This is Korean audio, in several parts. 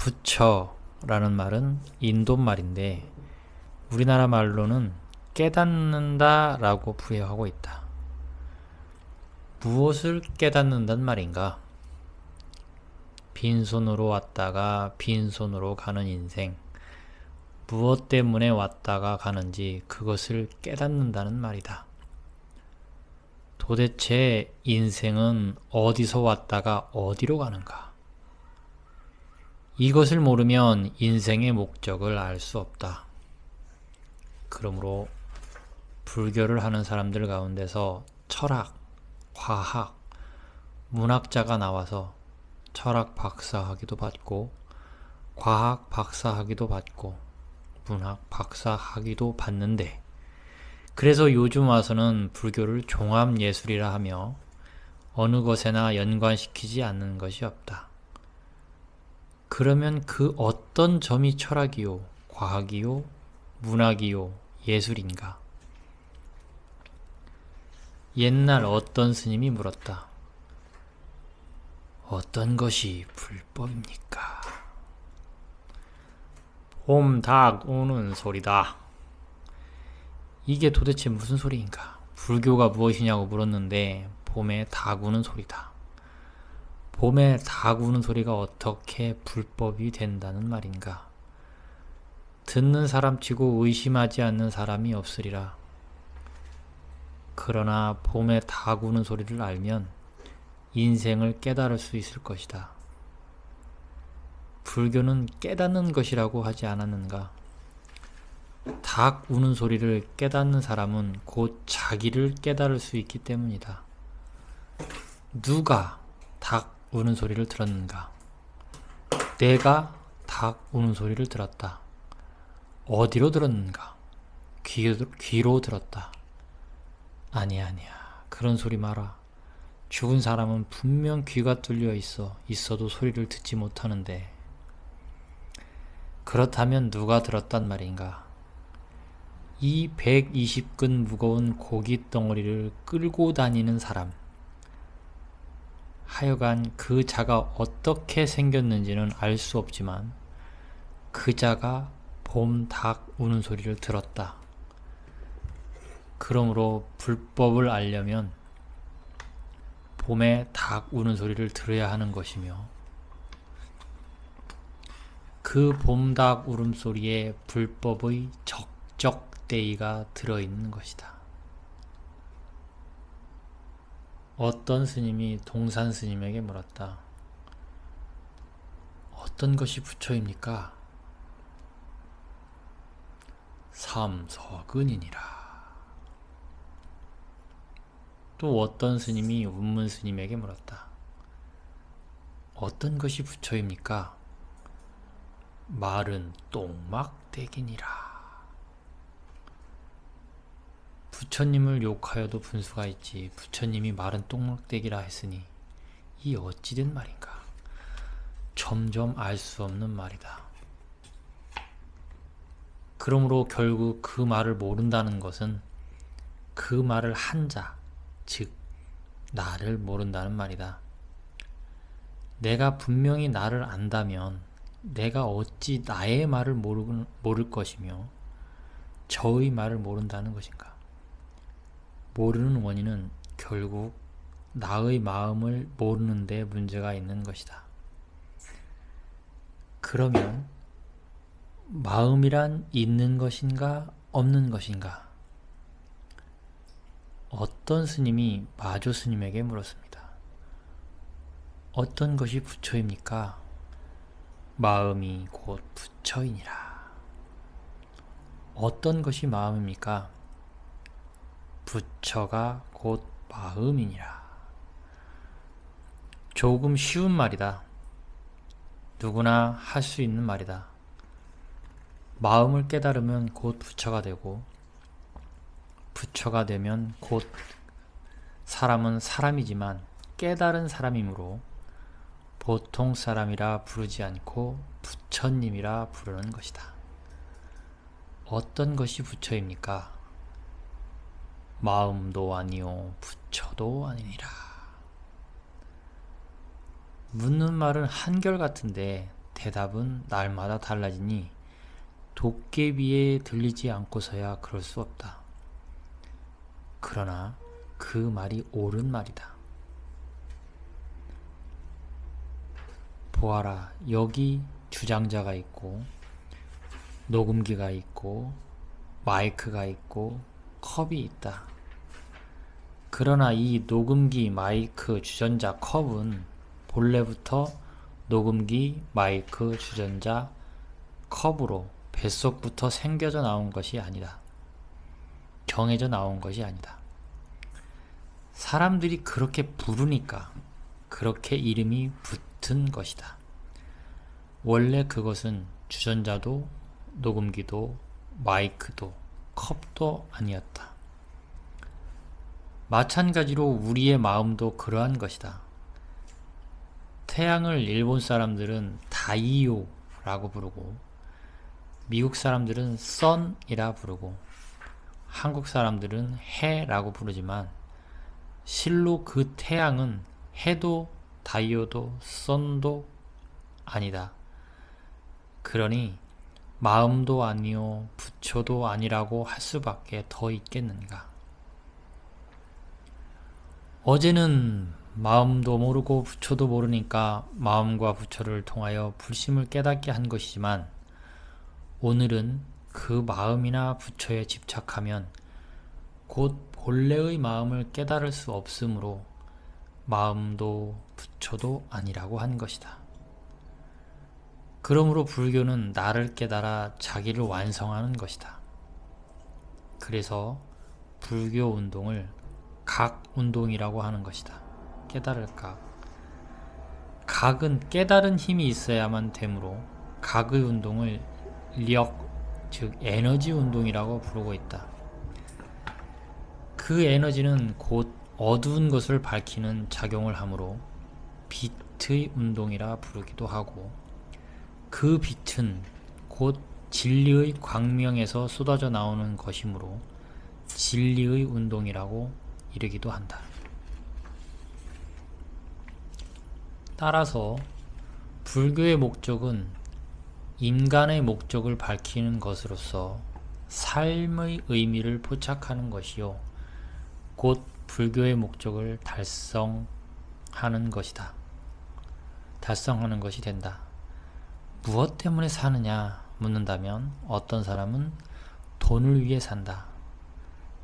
부처라는 말은 인도 말인데 우리나라 말로는 깨닫는다 라고 부여하고 있다. 무엇을 깨닫는단 말인가? 빈손으로 왔다가 빈손으로 가는 인생, 무엇 때문에 왔다가 가는지 그것을 깨닫는다는 말이다. 도대체 인생은 어디서 왔다가 어디로 가는가? 이것을 모르면 인생의 목적을 알 수 없다. 그러므로 불교를 하는 사람들 가운데서 철학, 과학, 문학자가 나와서 철학 박사학위도 받고 과학 박사학위도 받고 문학 박사학위도 받는데, 그래서 요즘 와서는 불교를 종합예술이라 하며 어느 것에나 연관시키지 않는 것이 없다. 그러면 그 어떤 점이 철학이요, 과학이요, 문학이요, 예술인가? 옛날 어떤 스님이 물었다. 어떤 것이 불법입니까? 봄, 닭 우는 소리다. 이게 도대체 무슨 소리인가? 불교가 무엇이냐고 물었는데 봄에 닭 우는 소리다. 봄에 닭 우는 소리가 어떻게 불법이 된다는 말인가? 듣는 사람치고 의심하지 않는 사람이 없으리라. 그러나 봄에 닭 우는 소리를 알면 인생을 깨달을 수 있을 것이다. 불교는 깨닫는 것이라고 하지 않았는가? 닭 우는 소리를 깨닫는 사람은 곧 자기를 깨달을 수 있기 때문이다. 누가 닭 우는 소리를 들었는가? 내가 닭 우는 소리를 들었다. 어디로 들었는가? 귀로 들었다. 아니야. 그런 소리 마라. 죽은 사람은 분명 귀가 뚫려 있어도 소리를 듣지 못하는데, 그렇다면 누가 들었단 말인가? 이 120근 무거운 고기 덩어리를 끌고 다니는 사람. 하여간 그 자가 어떻게 생겼는지는 알 수 없지만 그 자가 봄 닭 우는 소리를 들었다. 그러므로 불법을 알려면 봄에 닭 우는 소리를 들어야 하는 것이며, 그 봄닭 울음소리에 불법의 적적대의가 들어있는 것이다. 어떤 스님이 동산 스님에게 물었다. 어떤 것이 부처입니까? 삼서근이니라. 또 어떤 스님이 운문 스님에게 물었다. 어떤 것이 부처입니까? 말은 똥막대기니라. 부처님을 욕하여도 분수가 있지 부처님이 말은 똥막대기라 했으니 이 어찌된 말인가? 점점 알 수 없는 말이다. 그러므로 결국 그 말을 모른다는 것은 그 말을 한 자, 즉 나를 모른다는 말이다. 내가 분명히 나를 안다면 내가 어찌 나의 말을 모를 것이며 저의 말을 모른다는 것인가? 모르는 원인은 결국 나의 마음을 모르는 데 문제가 있는 것이다. 그러면 마음이란 있는 것인가 없는 것인가? 어떤 스님이 마조 스님에게 물었습니다. 어떤 것이 부처입니까? 마음이 곧 부처이니라. 어떤 것이 마음입니까? 부처가 곧 마음이니라. 조금 쉬운 말이다. 누구나 할 수 있는 말이다. 마음을 깨달으면 곧 부처가 되고, 부처가 되면 곧 사람은 사람이지만 깨달은 사람이므로 보통 사람이라 부르지 않고 부처님이라 부르는 것이다. 어떤 것이 부처입니까? 마음도 아니요 부처도 아니니라. 묻는 말은 한결같은데 대답은 날마다 달라지니 도깨비에 들리지 않고서야 그럴 수 없다. 그러나 그 말이 옳은 말이다. 보아라, 여기 주장자가 있고 녹음기가 있고 마이크가 있고 컵이 있다. 그러나 이 녹음기, 마이크, 주전자, 컵은 본래부터 녹음기, 마이크, 주전자, 컵으로 뱃속부터 생겨져 나온 것이 아니다. 정해져 나온 것이 아니다. 사람들이 그렇게 부르니까 그렇게 이름이 붙은 것이다. 원래 그것은 주전자도 녹음기도 마이크도 컵도 아니었다. 마찬가지로 우리의 마음도 그러한 것이다. 태양을 일본 사람들은 다이오라고 부르고 미국 사람들은 선이라 부르고 한국 사람들은 해라고 부르지만 실로 그 태양은 해도 다이오도 선도 아니다. 그러니 마음도 아니요 부처도 아니라고 할 수밖에 더 있겠는가. 어제는 마음도 모르고 부처도 모르니까 마음과 부처를 통하여 불심을 깨닫게 한 것이지만 오늘은 그 마음이나 부처에 집착하면 곧 본래의 마음을 깨달을 수 없으므로 마음도 부처도 아니라고 한 것이다. 그러므로 불교는 나를 깨달아 자기를 완성하는 것이다. 그래서 불교 운동을 각 운동이라고 하는 것이다. 깨달을 각. 각은 깨달은 힘이 있어야만 되므로 각의 운동을 력, 즉 에너지 운동이라고 부르고 있다. 그 에너지는 곧 어두운 것을 밝히는 작용을 하므로 빛의 운동이라 부르기도 하고 그 빛은 곧 진리의 광명에서 쏟아져 나오는 것이므로 진리의 운동이라고 이르기도 한다. 따라서 불교의 목적은 인간의 목적을 밝히는 것으로서 삶의 의미를 포착하는 것이요 곧 불교의 목적을 달성하는 것이다. 달성하는 것이 된다. 무엇 때문에 사느냐 묻는다면 어떤 사람은 돈을 위해 산다.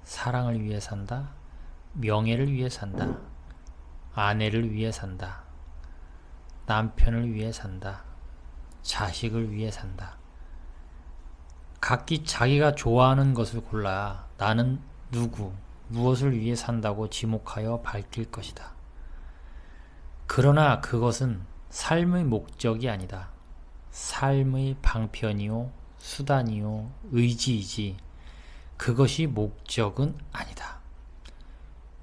사랑을 위해 산다. 명예를 위해 산다. 아내를 위해 산다. 남편을 위해 산다. 자식을 위해 산다. 각기 자기가 좋아하는 것을 골라 나는 누구, 무엇을 위해 산다고 지목하여 밝힐 것이다. 그러나 그것은 삶의 목적이 아니다. 삶의 방편이요, 수단이요, 의지이지 그것이 목적은 아니다.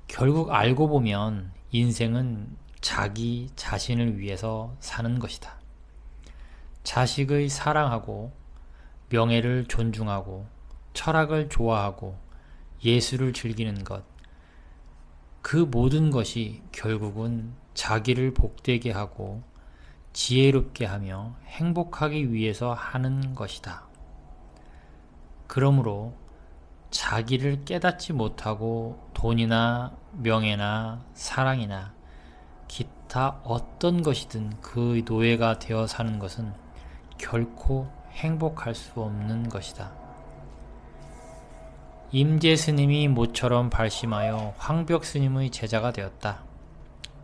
결국 알고 보면 인생은 자기 자신을 위해서 사는 것이다. 자식의 사랑하고 명예를 존중하고 철학을 좋아하고 예술을 즐기는 것, 그 모든 것이 결국은 자기를 복되게 하고 지혜롭게 하며 행복하기 위해서 하는 것이다. 그러므로 자기를 깨닫지 못하고 돈이나 명예나 사랑이나 기타 어떤 것이든 그 노예가 되어 사는 것은 결코 행복할 수 없는 것이다. 임재 스님이 모처럼 발심하여 황벽 스님의 제자가 되었다.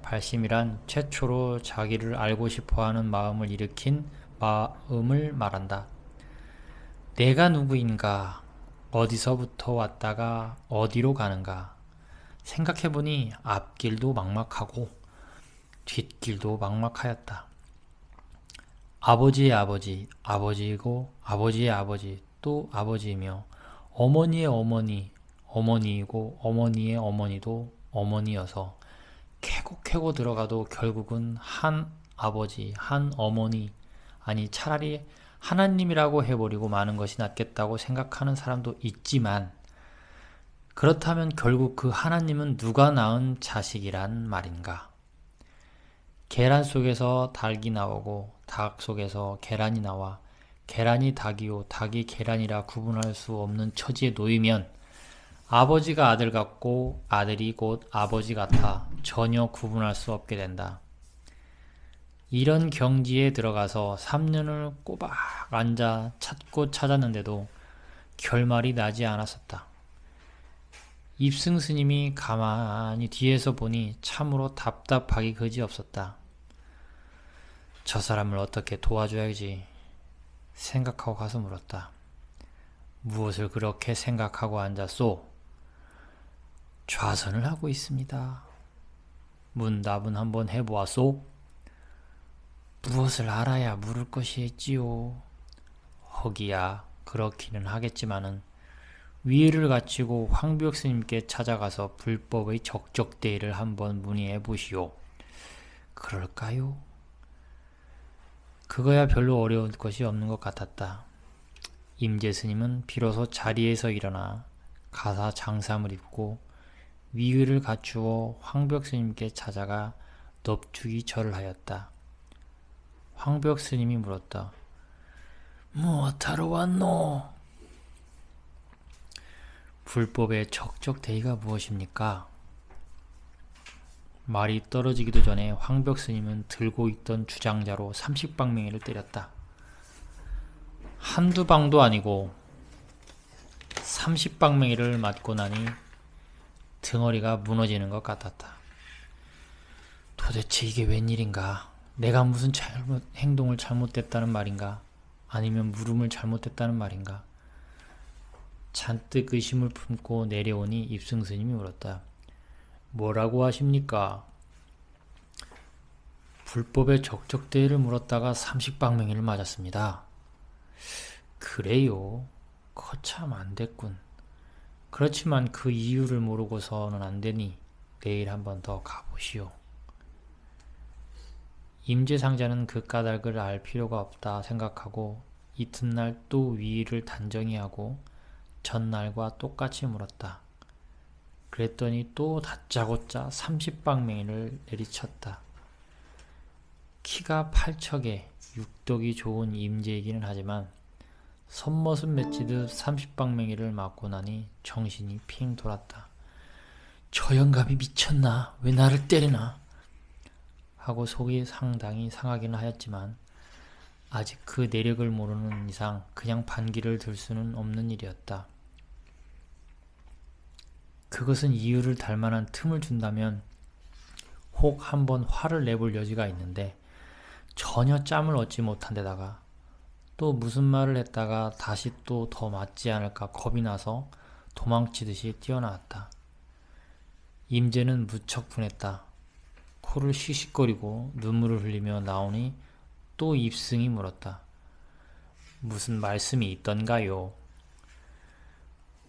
발심이란 최초로 자기를 알고 싶어하는 마음을 일으킨 마음을 말한다. 내가 누구인가? 어디서부터 왔다가 어디로 가는가? 생각해보니 앞길도 막막하고 뒷길도 막막하였다. 아버지의 아버지, 아버지이고 아버지의 아버지, 또 아버지이며 어머니의 어머니, 어머니이고 어머니의 어머니도 어머니여서 캐고 들어가도 결국은 한 아버지, 한 어머니, 아니 차라리 하나님이라고 해버리고 마는 것이 낫겠다고 생각하는 사람도 있지만 그렇다면 결국 그 하나님은 누가 낳은 자식이란 말인가? 계란 속에서 닭이 나오고 닭 속에서 계란이 나와 계란이 닭이요 닭이 계란이라 구분할 수 없는 처지에 놓이면 아버지가 아들 같고 아들이 곧 아버지 같아 전혀 구분할 수 없게 된다. 이런 경지에 들어가서 3년을 꼬박 앉아 찾고 찾았는데도 결말이 나지 않았었다. 입승 스님이 가만히 뒤에서 보니 참으로 답답하기 그지없었다. 저 사람을 어떻게 도와줘야지 생각하고 가서 물었다. 무엇을 그렇게 생각하고 앉았소? 좌선을 하고 있습니다. 문답은 한번 해보았소? 무엇을 알아야 물을 것이 있지요. 허기야 그렇기는 하겠지만은 위해를 갖추고 황벽 스님께 찾아가서 불법의 적적대의를 한번 문의해 보시오. 그럴까요? 그거야 별로 어려운 것이 없는 것 같았다. 임재 스님은 비로소 자리에서 일어나 가사 장삼을 입고 위의를 갖추어 황벽 스님께 찾아가 넙죽이 절을 하였다. 황벽 스님이 물었다. 무엇하러 왔노? 불법의 적적대의가 무엇입니까? 말이 떨어지기도 전에 황벽 스님은 들고 있던 주장자로 30방맹이를 때렸다. 한두 방도 아니고 30방맹이를 맞고 나니 등허리가 무너지는 것 같았다. 도대체 이게 웬일인가? 내가 무슨 행동을 잘못했다는 말인가? 아니면 물음을 잘못했다는 말인가? 잔뜩 의심을 품고 내려오니 입승스님이 물었다. 뭐라고 하십니까? 불법의 적적대의를 물었다가 30방맹이를 맞았습니다. 그래요. 거참 안됐군. 그렇지만 그 이유를 모르고서는 안되니 내일 한번 더 가보시오. 임재상자는 그 까닭을 알 필요가 없다 생각하고 이튿날 또 위의를 단정히 하고 전날과 똑같이 물었다. 그랬더니 또 다짜고짜 30방맹이를 내리쳤다. 키가 8척에 육덕이 좋은 임재이기는 하지만 손머슴 맺히듯 30방맹이를 맞고 나니 정신이 핑 돌았다. 저 영감이 미쳤나? 왜 나를 때리나? 하고 속이 상당히 상하기는 하였지만 아직 그 내력을 모르는 이상 그냥 반기를 들 수는 없는 일이었다. 그것은 이유를 달 만한 틈을 준다면 혹 한번 화를 내볼 여지가 있는데 전혀 짬을 얻지 못한 데다가 또 무슨 말을 했다가 다시 또 더 맞지 않을까 겁이 나서 도망치듯이 뛰어나왔다. 임재는 무척 분했다. 코를 씩씩거리고 눈물을 흘리며 나오니 또 입승이 물었다. 무슨 말씀이 있던가요?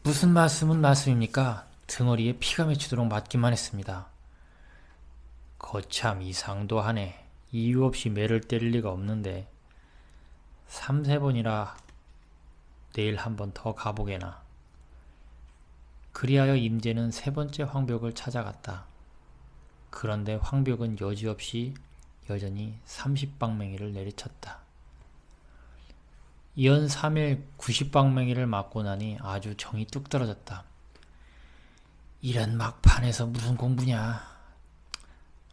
무슨 말씀입니까? 등허리에 피가 맺히도록 맞기만 했습니다. 거참 이상도 하네. 이유 없이 매를 때릴 리가 없는데 3-4번이라 내일 한번 더 가보게나. 그리하여 임재는 3번째 황벽을 찾아갔다. 그런데 황벽은 여지없이 여전히 30방맹이를 내리쳤다. 이언 3일 90방맹이를 맞고 나니 아주 정이 뚝 떨어졌다. 이런 막판에서 무슨 공부냐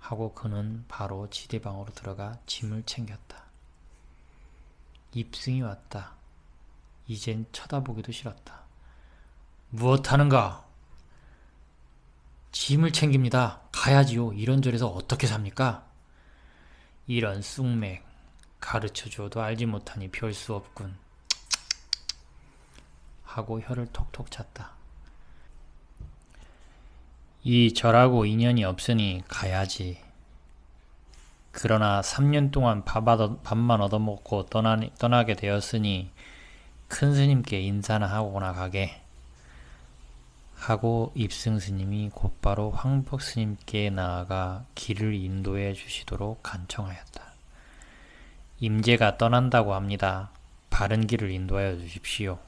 하고 그는 바로 지대방으로 들어가 짐을 챙겼다. 입승이 왔다. 이젠 쳐다보기도 싫었다. 무엇하는가? 짐을 챙깁니다. 가야지요. 이런저래서 어떻게 삽니까? 이런 쑥맥 가르쳐줘도 알지 못하니 별 수 없군 하고 혀를 톡톡 찼다. 이 절하고 인연이 없으니 가야지. 그러나 3년 동안 밥만 얻어먹고 떠나게 되었으니 큰 스님께 인사나 하고나 가게 하고 입승 스님이 곧바로 황벽 스님께 나아가 길을 인도해 주시도록 간청하였다. 임재가 떠난다고 합니다. 바른 길을 인도하여 주십시오.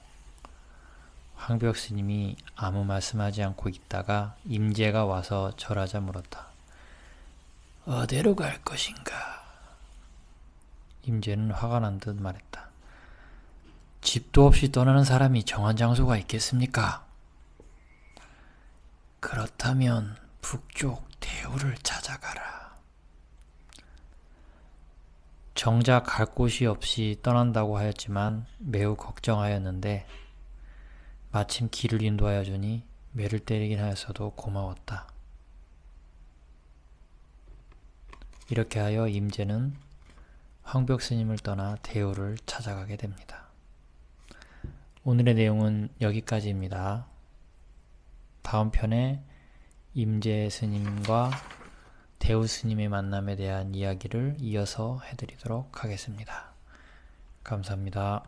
황벽 스님이 아무 말씀하지 않고 있다가 임재가 와서 절하자 물었다. 어디로 갈 것인가? 임제는 화가 난 듯 말했다. 집도 없이 떠나는 사람이 정한 장소가 있겠습니까? 그렇다면 북쪽 대우를 찾아가라. 정작 갈 곳이 없이 떠난다고 하였지만 매우 걱정하였는데 마침 길을 인도하여 주니 매를 때리긴 하였어도 고마웠다. 이렇게 하여 임제는 황벽 스님을 떠나 대우를 찾아가게 됩니다. 오늘의 내용은 여기까지입니다. 다음 편에 임제 스님과 대우 스님의 만남에 대한 이야기를 이어서 해드리도록 하겠습니다. 감사합니다.